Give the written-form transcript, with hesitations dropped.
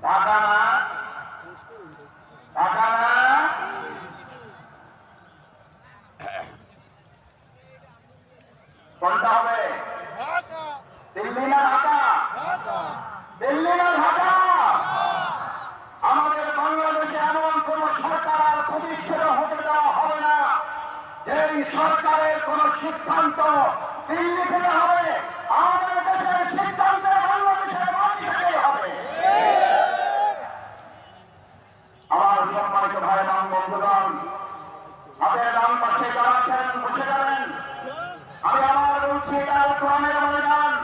ঢাকা না, ঢাকা না, কোনটা হবে? দিল্লি না ঢাকা? দিল্লি না ঢাকা? আমাদের বাংলাদেশে এমন কোন সরকার আর প্রতিষ্ঠিত হতে দেওয়া হবে না যেই সরকারের কোন সিদ্ধান্ত দিল্লি থেকে হবে। আমাদের দেশের সিদ্ধান্তে বাংলাদেশের মানুষেরই হবে। আমার সম্মানিত ভাই এবং বন্ধুগণ, হাতের ডান পাশে যারা আছেন বসে যাবেন। আমি আমার বলছি এটা কোরআনের